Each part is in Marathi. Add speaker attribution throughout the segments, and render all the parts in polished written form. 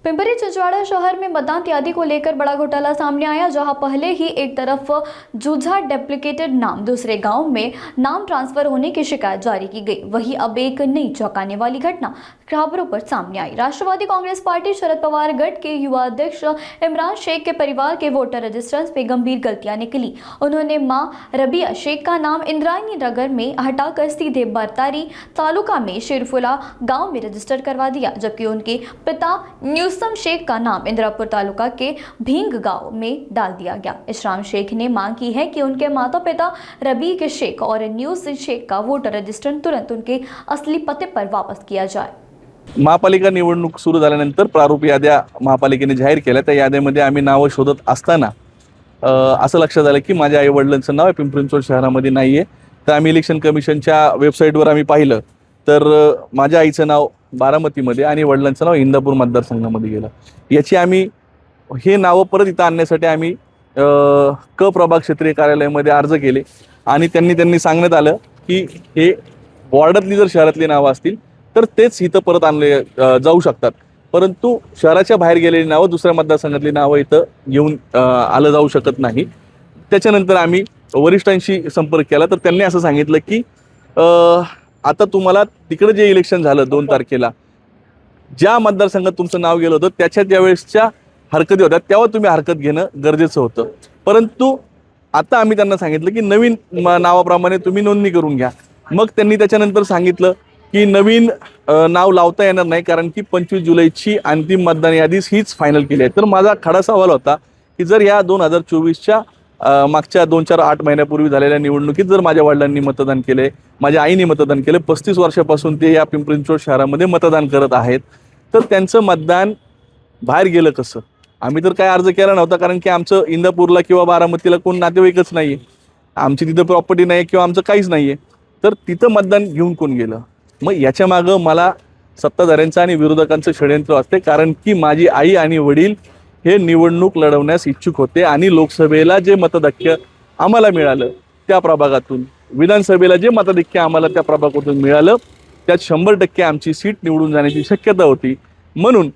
Speaker 1: पिंपरी चिंचवाड़ा शहर में मतदान इत्यादि को लेकर बड़ा घोटाला सामने आया, जहां पहले ही एक तरफ जुझा डुप्लीकेटेड नाम, दूसरे गांव में नाम ट्रांसफर होने की शिकायत जारी की गई। वहीं अब एक नई चौंकाने वाली घटना खबरों पर सामने आई। राष्ट्रवादी कांग्रेस पार्टी शरद पवार गढ़ के युवा अध्यक्ष इमरान शेख के परिवार के वोटर रजिस्टर्स पे गंभीर गलतियां निकली। उन्होंने मां रबिया शेख का नाम इंद्रायणी नगर में हटाकर सीधे बरतारी तालुका में शेरफुला गांव में रजिस्टर करवा दिया, जबकि उनके पिता न्यूसम शेख का नाम इंद्रापुर तालुका के भींग गांव में डाल दिया गया। इशराम शेख ने मांग की है कि उनके माता पिता रबी के शेख और न्यूस शेख का वोटर रजिस्टर तुरंत उनके असली पते पर वापस किया जाए।
Speaker 2: महापालिका निवडणूक सुरू झाल्यानंतर प्रारूप याद्या महापालिकेने जाहीर केल्या। त्या याद्यामध्ये आम्ही नावं शोधत असताना असं लक्षात आलं की माझ्या आई वडिलांचं नाव पिंपरी चिंचवड शहरामध्ये नाही आहे। तर आम्ही इलेक्शन कमिशनच्या वेबसाईटवर आम्ही पाहिलं तर माझ्या आईचं नाव बारामतीमध्ये आणि वडिलांचं नाव इंदापूर मतदारसंघामध्ये गेलं। याची आम्ही हे नावं परत इथं आणण्यासाठी आम्ही क प्रभाग क्षेत्रीय कार्यालयामध्ये अर्ज केले आणि त्यांनी सांगण्यात आलं की हे वॉर्डातली जर शहरातली नावं असतील तर तेच इथं परत आणले जाऊ शकतात, परंतु शहराच्या बाहेर गेलेली नावं दुसऱ्या मतदारसंघातली नावं इथं घेऊन आलं जाऊ शकत नाही। त्याच्यानंतर आम्ही वरिष्ठांशी संपर्क केला तर त्यांनी असं सांगितलं की आता तुम्हाला तिकडे जे इलेक्शन झालं 2 तारखेला ज्या मतदारसंघात तुमचं नाव गेलं होतं त्याच्या त्यावेळेसच्या हरकती होत्या तेव्हा तुम्ही हरकत घेणं गरजेचं होतं, परंतु आता आम्ही त्यांना सांगितलं की नवीन नावाप्रमाणे तुम्ही नोंदणी करून घ्या। मग त्यांनी त्याच्यानंतर सांगितलं की नवीन नाव लावता येणार नाही कारण की 25 जुलैची अंतिम मतदान यादीच हीच फायनल केली आहे। तर माझा खडा सवाल होता की जर या 2024च्या मागच्या 2-4-8 महिन्यापूर्वी झालेल्या निवडणुकीत जर माझ्या वडिलांनी मतदान केले, माझ्या आईने मतदान केले, 35 वर्षापासून ते या पिंपरी चिंचवड शहरामध्ये मतदान करत आहेत, तर त्यांचं मतदान बाहेर गेलं कसं? आम्ही तर काय अर्ज केला नव्हता कारण की आमचं इंदापूरला किंवा बारामतीला कोण नातेवाईकच नाही आहे, आमची तिथं प्रॉपर्टी नाही किंवा आमचं काहीच नाही आहे, तर तिथं मतदान घेऊन कोण गेलं? मग याच्या मागं मला सत्ताधाऱ्यांचं आणि विरोधकांचं षडयंत्र असते, कारण की माझी आई आणि वडील हे निवडणूक लढवण्यास इच्छुक होते आणि लोकसभेला जे मतदाक्य आम्हाला मिळालं त्या प्रभागातून, विधानसभेला जे मतदाक्य आम्हाला त्या प्रभागातून मिळालं त्यात 100% आमची सीट निवडून जाण्याची शक्यता होती। म्हणून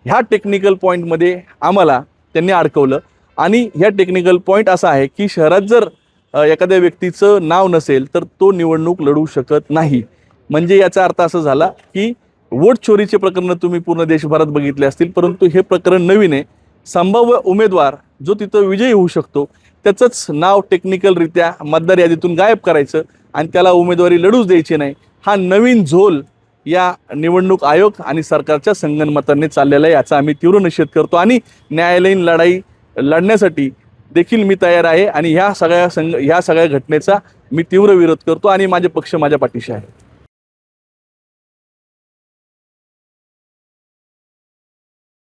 Speaker 2: ह्या टेक्निकल पॉईंटमध्ये आम्हाला त्यांनी अडकवलं आणि ह्या टेक्निकल पॉईंट असा आहे की शहरात जर एखाद्या व्यक्तीचं नाव नसेल तर तो निवडणूक लढवू शकत नाही। म्हणजे याचा अर्थ असा झाला की वोट चोरीचे प्रकरण तुम्ही पूर्ण देशभरात बघितले असतील, परंतु हे प्रकरण नवीन आहे। संभाव्य उमेदवार जो तिथं विजयी होऊ शकतो त्याचंच नाव टेक्निकलरित्या मतदार यादीतून गायब करायचं आणि त्याला उमेदवारी लढूच द्यायची नाही, हा नवीन झोल या निवडणूक आयोग आणि सरकारच्या संगनमताने चाललेला आहे। याचा आम्ही तीव्र निषेध करतो आणि न्यायालयीन लढाई लढण्यासाठी देखील मी तयार आहे आणि ह्या सगळ्या घटनेचा मी तीव्र विरोध करतो आणि माझे पक्ष माझ्या पाठीशी आहे।